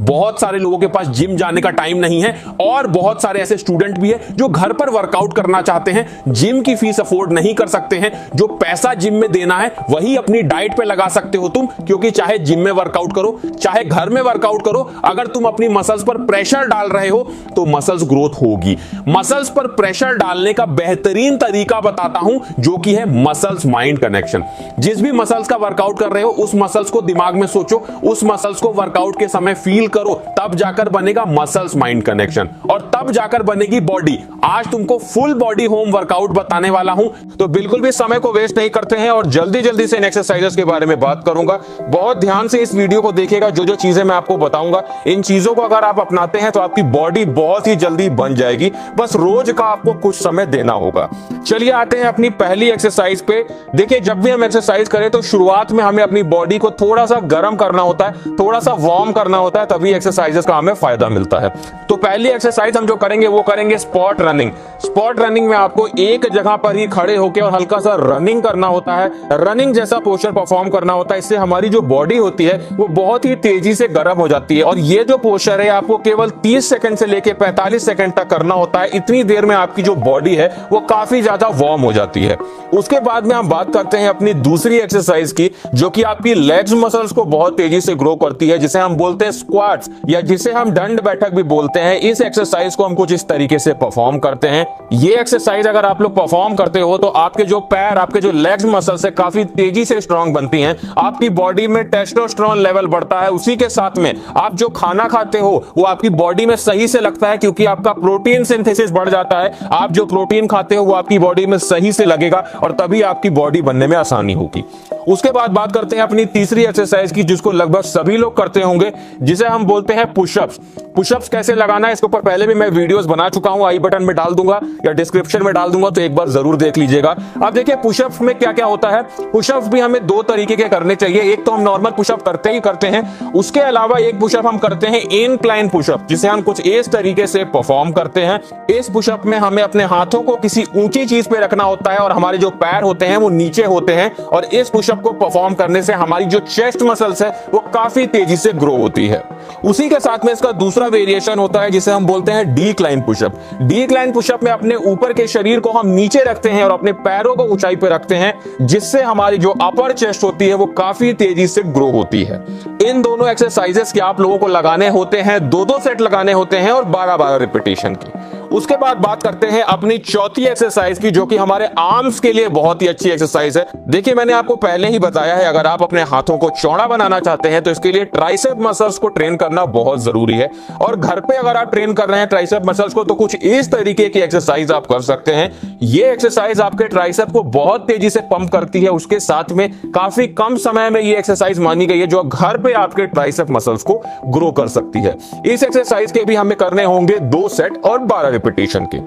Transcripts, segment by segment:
बहुत सारे लोगों के पास जिम जाने का टाइम नहीं है और बहुत सारे ऐसे स्टूडेंट भी है जो घर पर वर्कआउट करना चाहते हैं, जिम की फीस अफोर्ड नहीं कर सकते हैं। जो पैसा जिम में देना है वही अपनी डाइट पे लगा सकते हो तुम, क्योंकि चाहे जिम में वर्कआउट करो चाहे घर में वर्कआउट करो, अगर तुम अपनी मसल्स पर प्रेशर डाल रहे हो तो मसल्स ग्रोथ होगी। मसल्स पर प्रेशर डालने का बेहतरीन तरीका बताता हूं, जो कि है मसल्स माइंड कनेक्शन। जिस भी मसल्स का वर्कआउट कर रहे हो उस मसल्स को दिमाग में सोचो, उस मसल्स को वर्कआउट के समय फील करो, तब जाकर बनेगा मसल्स माइंड कनेक्शन और तब जाकर बनेगी बॉडी। आज तुमको फुल बॉडी होम वर्कआउट बताने वाला हूं, तो बिल्कुल भी समय को वेस्ट नहीं करते हैं और जल्दी जल्दी से इन एक्सरसाइजेस के बारे में बात करूंगा। बहुत ध्यान से इस वीडियो को देखिएगा, जो जो चीजें मैं आपको बताऊंगा इन चीजों को अगर आप अपनाते हैं तो आपकी बॉडी बहुत ही जल्दी बन जाएगी। बस रोज का आपको कुछ समय देना होगा। चलिए आते हैं अपनी पहली एक्सरसाइज पे। देखिए, जब भी हम एक्सरसाइज करें तो शुरुआत में हमें अपनी बॉडी को थोड़ा सा गर्म करना होता है, थोड़ा सा वार्म करना होता है, तभी एक्सरसाइजेस का हमें फायदा मिलता है। तो पहली एक्सरसाइज हम जो करेंगे वो करेंगे स्पॉट रनिंग। स्पॉट रनिंग में आपको एक जगह पर ही खड़े होकर और हल्का सा रनिंग करना होता है, रनिंग जैसा पोस्चर परफॉर्म करना होता है। इससे हमारी जो बॉडी होती है वो बहुत ही तेजी से गर्म हो जाती है और ये जो पोस्चर है आपको केवल 30 सेकंड से लेकर 45 सेकंड तक करना होता है। इतनी देर में आपकी जो बॉडी है वो काफी ज्यादा वार्म हो जाती है। उसके बाद में हम बात करते हैं अपनी दूसरी एक्सरसाइज की, जो कि आपकी लेग्स मसल्स को बहुत तेजी से ग्रो करती है, जिसे हम बोलते हैं स्क्वाट्स या जिसे हम दंड बैठक भी बोलते हैं। इस एक्सरसाइज को हम कुछ इस तरीके से परफॉर्म करते हैं। ये एक्सरसाइज अगर आप लोग परफॉर्म करते हो तो आपके जो पैर, आपके जो लेग्स मसल्स है काफी तेजी से स्ट्रांग बनती हैं। आपकी बॉडी में टेस्टोस्टेरोन लेवल बढ़ता है। उसी के साथ में आप जो खाना खाते हो वो आपकी बॉडी में सही से लगता है, क्योंकि आपका प्रोटीन सिंथेसिस बढ़ जाता है। आप जो प्रोटीन खाते हो वो आपकी बॉडी में सही से लगेगा और तभी आपकी बॉडी बनने में आसानी होगी। उसके बाद बात करते हैं अपनी तीसरी एक्सरसाइज की, जिसको लगभग सभी लोग करते होंगे, जिसे हम बोलते हैं पुशअप्स। पुशअप्स कैसे लगाना है इसके ऊपर पहले भी मैं वीडियोस बना चुका हूं, आई बटन में डाल दूंगा या डिस्क्रिप्शन में डाल दूंगा, तो एक बार जरूर देख लीजिएगा। अब देखिए पुशअप्स में क्या क्या होता है। पुशअप्स भी हमें दो तरीके के करने चाहिए। एक तो हम नॉर्मल पुशअप करते ही करते हैं, उसके अलावा एक पुशअप हम करते हैं इंक्लाइन पुशअप, जिसे हम कुछ इस तरीके से परफॉर्म करते हैं। इस पुशअप में हमें अपने हाथों को किसी ऊंची चीज पे रखना होता है और हमारे जो पैर होते हैं वो नीचे होते हैं, और इस पुशअप को परफॉर्म करने से हमारी जो चेस्ट मसल्स है वो काफी तेजी से ग्रो होती है। उसी के साथ में इसका दूसरा वेरिएशन होता है जिसे हम बोलते हैं डिक्लाइन पुशअप। डिक्लाइन पुशअप में अपने ऊपर के शरीर को हम नीचे रखते हैं और अपने पैरों को ऊंचाई पे रखते हैं, जिससे हमारी जो अपर चेस्ट होती है वो काफी तेजी से ग्रो होती है। इन दोनों एक्सरसाइजेस के आप लोगों को लगाने होते हैं, दो सेट लगाने होते हैं और 12-12 रिपीटेशन की। उसके बाद बात करते हैं अपनी चौथी एक्सरसाइज की, जो कि हमारे आर्म्स के लिए बहुत ही अच्छी एक्सरसाइज है। देखिए, मैंने आपको पहले ही बताया है, अगर आप अपने हाथों को चौड़ा बनाना चाहते हैं तो इसके लिए ट्राइसेप मसल्स को ट्रेन करना बहुत जरूरी है। और घर पे अगर आप ट्रेन कर रहे हैं ट्राइसेप मसल्स को तो कुछ इस तरीके की एक्सरसाइज आप कर सकते हैं। ये एक्सरसाइज आपके ट्राइसेप को बहुत तेजी से पंप करती है। उसके साथ में काफी कम समय में ये एक्सरसाइज मानी गई है जो घर पे आपके ट्राइसेप मसल्स को ग्रो कर सकती है। इस एक्सरसाइज के भी हमें करने होंगे 2 सेट और 12 रिपीटेशन के।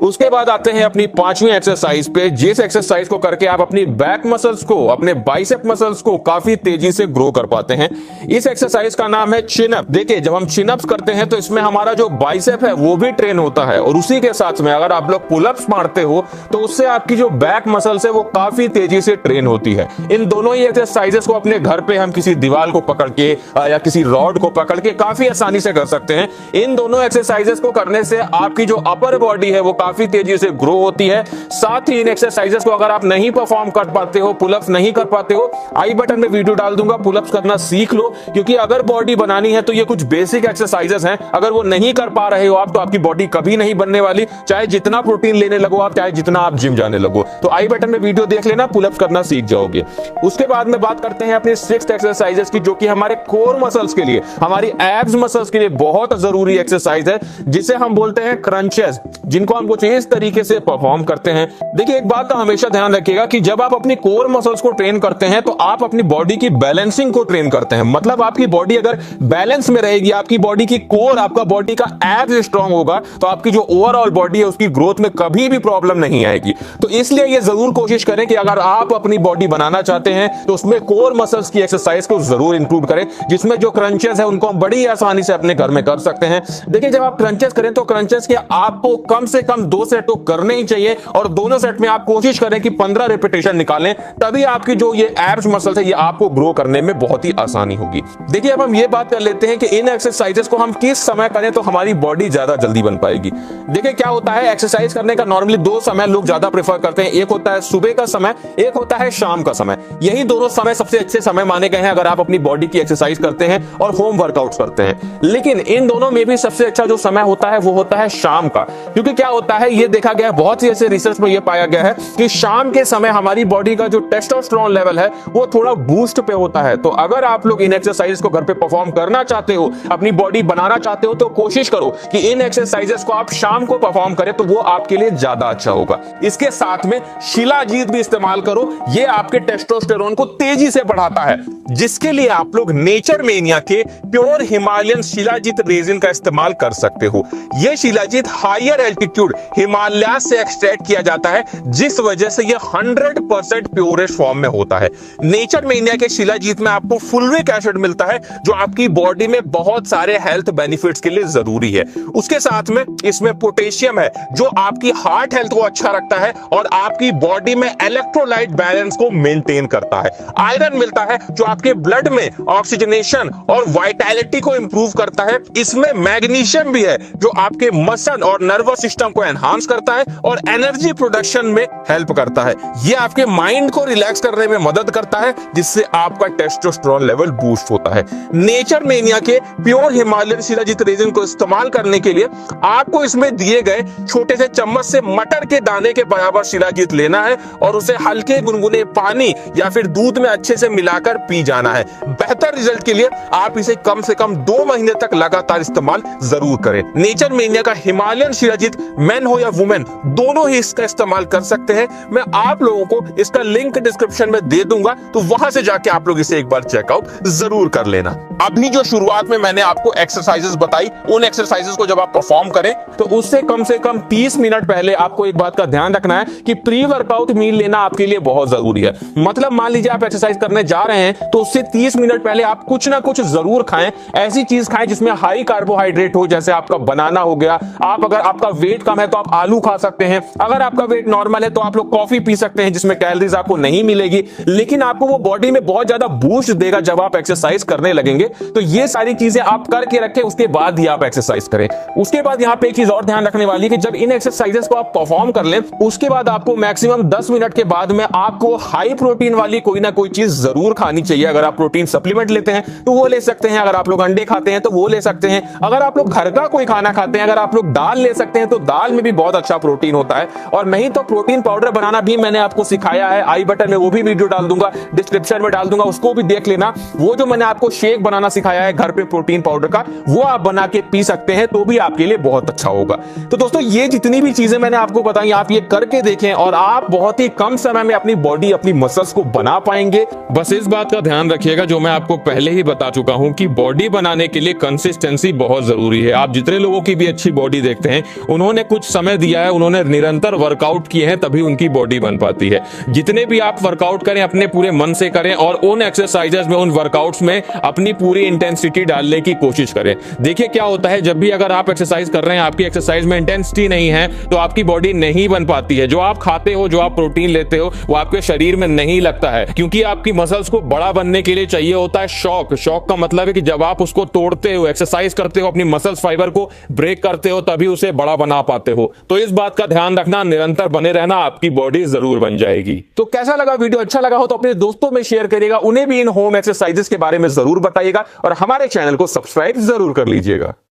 उसके बाद आते हैं अपनी पांचवी एक्सरसाइज पे, जिस एक्सरसाइज को करके आप अपनी बैक मसल्स को, अपने बाइसेप मसल्स को काफी तेजी से ग्रो कर पाते हैं। इस एक्सरसाइज का नाम है चिन अप। देखिए, जब हम चिन अप्स करते हैं तो इसमें हमारा जो बाइसेप है वो भी ट्रेन होता है, और उसी के साथ में अगर आप लोग पुलअप्स मारते हो तो उससे आपकी जो बैक मसल्स है वो काफी तेजी से ट्रेन होती है। इन दोनों ही एक्सरसाइजेस को अपने घर पे हम किसी दीवार को पकड़ के या किसी रॉड को पकड़ के काफी आसानी से कर सकते हैं। इन दोनों एक्सरसाइजेस को करने से आपकी जो अपर बॉडी है वो काफी तेजी से ग्रो होती है। साथ ही इन एक्सरसाइजेस को अगर आप नहीं परफॉर्म कर पाते हो, पुलअप्स नहीं कर पाते हो, आई बटन में वीडियो डाल दूंगा, पुलअप्स करना सीख लो, क्योंकि अगर बॉडी बनानी है तो ये कुछ बेसिक एक्सरसाइजेस हैं। अगर वो नहीं कर पा रहे हो आप तो आपकी बॉडी कभी नहीं बनने वाली, चाहे जितना प्रोटीन लेने लगो आप, चाहे जितना आप जिम जाने लगो। तो आई बटन में वीडियो देख लेना, पुलअप्स करना सीख जाओगे। उसके बाद में बात करते हैं अपनी 6th एक्सरसाइजेस की, जो कि हमारे कोर मसल्स के लिए, हमारी एब्स मसल्स के लिए बहुत जरूरी एक्सरसाइज है, जिसे हम बोलते हैं क्रंचेस, जिनको हम कुछ इस तरीके से परफॉर्म करते हैं। देखिए, एक बात का हमेशा ध्यान रखिएगा कि जब आप अपनी कोर मसल्स को ट्रेन करते हैं तो आप अपनी बॉडी की बैलेंसिंग को ट्रेन करते हैं। मतलब आपकी बॉडी अगर बैलेंस में रहेगी, आपकी बॉडी की कोर, आपका बॉडी का एब्स स्ट्रांग होगा, तो आपकी जो ओवरऑल बॉडी है उसकी ग्रोथ में कभी भी प्रॉब्लम नहीं आएगी। तो इसलिए ये जरूर कोशिश करें कि अगर आप अपनी बॉडी बनाना चाहते हैं तो उसमें कोर मसल्स की एक्सरसाइज को जरूर इंक्लूड करें, जिसमें जो क्रंचेस है उनको हम बड़ी आसानी से अपने घर में कर सकते हैं। देखिए, जब आप क्रंचेस करें तो क्रंचेस के आपको कम से कम 2 सेट तो करने ही चाहिए और दोनों सेट में आप कोशिश करें कि 15 रेपिटेशन निकालें, तभी आपकी जो ये एब्स मसल्स है ये आपको ग्रो करने में बहुत ही आसानी होगी। देखिए अब हम ये बात कर लेते हैं कि इन एक्सरसाइजेस को हम किस समय करें तो हमारी बॉडी ज्यादा जल्दी बन पाएगी। देखिए क्या होता है, एक्सरसाइज करने का नॉर्मली 2 समय लोग ज्यादा प्रेफर करते हैं, एक होता है सुबह का समय, एक होता है शाम का समय। यही दोनों समय सबसे अच्छे समय माने गए हैं अगर आप अपनी बॉडी की एक्सरसाइज करते हैं और होम वर्कआउट्स करते हैं। लेकिन इन दोनों में भी सबसे अच्छा जो समय होता है वो होता है शाम का, क्योंकि क्या होता है ये देखा गया है, बहुत सी ऐसे रिसर्च में ये पाया गया है कि शाम के समय हमारी बॉडी का जो टेस्टोस्टेरोन लेवल है वो थोड़ा बूस्ट पे होता है। तो अगर आप लोग इन एक्सरसाइज को घर पे परफॉर्म करना चाहते हो, अपनी बॉडी बनाना चाहते हो, तो कोशिश करो कि इन एक्सरसाइजेस को आप शाम को परफॉर्म करें, तो वो आपके लिए ज्यादा अच्छा होगा। इसके साथ में शिलाजीत भी इस्तेमाल करो, ये आपके टेस्टोस्टेरोन को तेजी से बढ़ाता है, जिसके लिए आप लोग नेचर मेनिया के प्योर हिमालयन शिलाजीत रेजिन का इस्तेमाल कर सकते हो। यह शिलाजीत हायर एल्टीट्यूड हिमालय से एक्सट्रैक्ट किया जाता है, जिस वजह से यह 100% प्योरेस्ट फॉर्म में होता है। नेचर मेनिया के शिलाजीत में आपको फुलविक एसिड मिलता है जो आपकी बॉडी में बहुत सारे हेल्थ बेनिफिट्स के लिए जरूरी है। उसके साथ में इसमें पोटेशियम है जो आपकी हार्ट हेल्थ को अच्छा रखता है और आपकी बॉडी में इलेक्ट्रोलाइट बैलेंस को मेंटेन करता है। आयरन मिलता है जो आपके ब्लड में ऑक्सीजनेशन और वाइटैलिटी को इंप्रूव करता है। इसमें मैग्नीशियम भी है जो आपके मसल और नर्वस सिस्टम को एनहांस करता है और एनर्जी प्रोडक्शन में हेल्प करता है। यह आपके माइंड को रिलैक्स करने में मदद करता है, जिससे आपका टेस्टोस्टेरोन लेवल बूस्ट होता है। नेचर मेनिया के प्योर हिमालयन शिलाजीत रेजिन को इस्तेमाल करने के लिए आपको इसमें दिए गए छोटे से चम्मच से मटर के दाने के बराबर शिलाजीत लेना है और उसे हल्के गुनगुने पानी या फिर दूध में अच्छे से मिलाकर पी जाना है। बेहतर रिजल्ट के लिए आप इसे कम से कम 2 महीने तक लगातार इस्तेमाल जरूर करें। नेचर मेनिया का हिमालयन शिलाजीत मेन हो या वुमेन दोनों ही इसका इस्तेमाल कर सकते हैं। मैं आप लोगों को इसका लिंक डिस्क्रिप्शन में दे दूंगा, तो वहां से जाके आप लोग इसे एक बार चेकआउट जरूर कर लेना। अभी जो शुरुआत में मैंने आपको एक्सरसाइजेस बताई, उन एक्सरसाइजेस को जब आप परफॉर्म करें तो उससे कम से कम 30 मिनट पहले आपको एक बात का ध्यान रखना है कि प्री वर्कआउट मील लेना आपके लिए बहुत जरूरी है। मतलब मान लीजिए आप एक्सरसाइज करने जा रहे हैं तो उससे 30 मिनट पहले आप कुछ ना कुछ जरूर खाएं। ऐसी चीज खाएं जिसमें हाई कार्बोहाइड्रेट हो, जैसे आपका बनाना हो गया। आप अगर आपका वेट कम है तो आप आलू खा सकते हैं। अगर आपका वेट नॉर्मल है तो आप लोग कॉफी पी सकते हैं जिसमें कैलोरीज आपको नहीं मिलेगी, लेकिन आपको वो बॉडी में बहुत ज्यादा बूस्ट देगा जब आप एक्सरसाइज करने लगेंगे। तो ये सारी चीजें आप करके रखें, उसके बाद ही आप एक्सरसाइज करें। उसके बाद यहाँ पे एक चीज और ध्यान रखने वाली है कि जब इन एक्सरसाइजेस को आप परफॉर्म कर लें उसके बाद आपको मैक्सिमम 10 मिनट के बाद में आपको हाई प्रोटीन वाली कोई ना कोई चीज जरूर खानी चाहिए। अगर आप प्रोटीन सप्लीमेंट लेते हैं तो वो ले सकते हैं, अगर आप लोग अंडे खाते हैं तो वो ले सकते हैं, अगर आप लोग घर का कोई खाना खाते हैं, अगर आप लोग दाल ले सकते हैं तो दाल में भी बहुत अच्छा प्रोटीन होता है। और नहीं तो प्रोटीन पाउडर बनाना भी मैंने आपको सिखाया है, आई बटन में वो भी वीडियो डाल दूंगा, डिस्क्रिप्शन में डाल दूंगा, उसको भी देख लेना। वो जो मैंने आपको शेक बनाना सिखाया है घर पे प्रोटीन पाउडर का, वो आप बना के पी सकते हैं तो भी आपके लिए बहुत अच्छा होगा। तो दोस्तों ये जितनी भी चीजें मैंने आपको बताई आप ये करके देखें और आप बहुत ही कम समय में अपनी बॉडी, अपनी मसल्स को बना पाएंगे। बस इस बात का ध्यान रखिएगा जो मैं आपको पहले ही बता चुका हूं कि बॉडी बनाने के लिए कंसिस्टेंसी बहुत जरूरी है। आप जितने लोगों की भी अच्छी बॉडी देखते हैं उन्होंने कुछ समय दिया है, उन्होंने निरंतर वर्कआउट किए हैं, तभी उनकी बॉडी बन पाती है। जितने भी आप वर्कआउट करें अपने पूरे मन से करें और उन एक्सरसाइजेस में, उन वर्कआउट्स में अपनी पूरी इंटेंसिटी डालने की कोशिश करें। देखिए क्या होता है, जब भी अगर आप एक्सरसाइज कर रहे हैं, आपकी एक्सरसाइज में इंटेंसिटी नहीं है तो आपकी बॉडी नहीं बन पाती है। जो आप खाते हो, जो आप प्रोटीन लेते हो, वो आपके शरीर में नहीं लगता है, क्योंकि आपकी मसल्स को बड़ा बनने के लिए चाहिए होता है शॉक। शॉक का मतलब है कि जब आप उसको तोड़ते हो, एक्सरसाइज करते हो, अपनी मसल्स फाइबर को ब्रेक करते हो, तभी उसे बड़ा बना पाते हो। तो इस बात का ध्यान रखना, निरंतर बने रहना, आपकी बॉडी जरूर बन जाएगी। तो कैसा लगा वीडियो? अच्छा लगा हो तो अपने दोस्तों में शेयर करिएगा, उन्हें भी इन होम एक्सरसाइजेस के बारे में जरूर बताइएगा और हमारे चैनल को सब्सक्राइब जरूर कर लीजिएगा।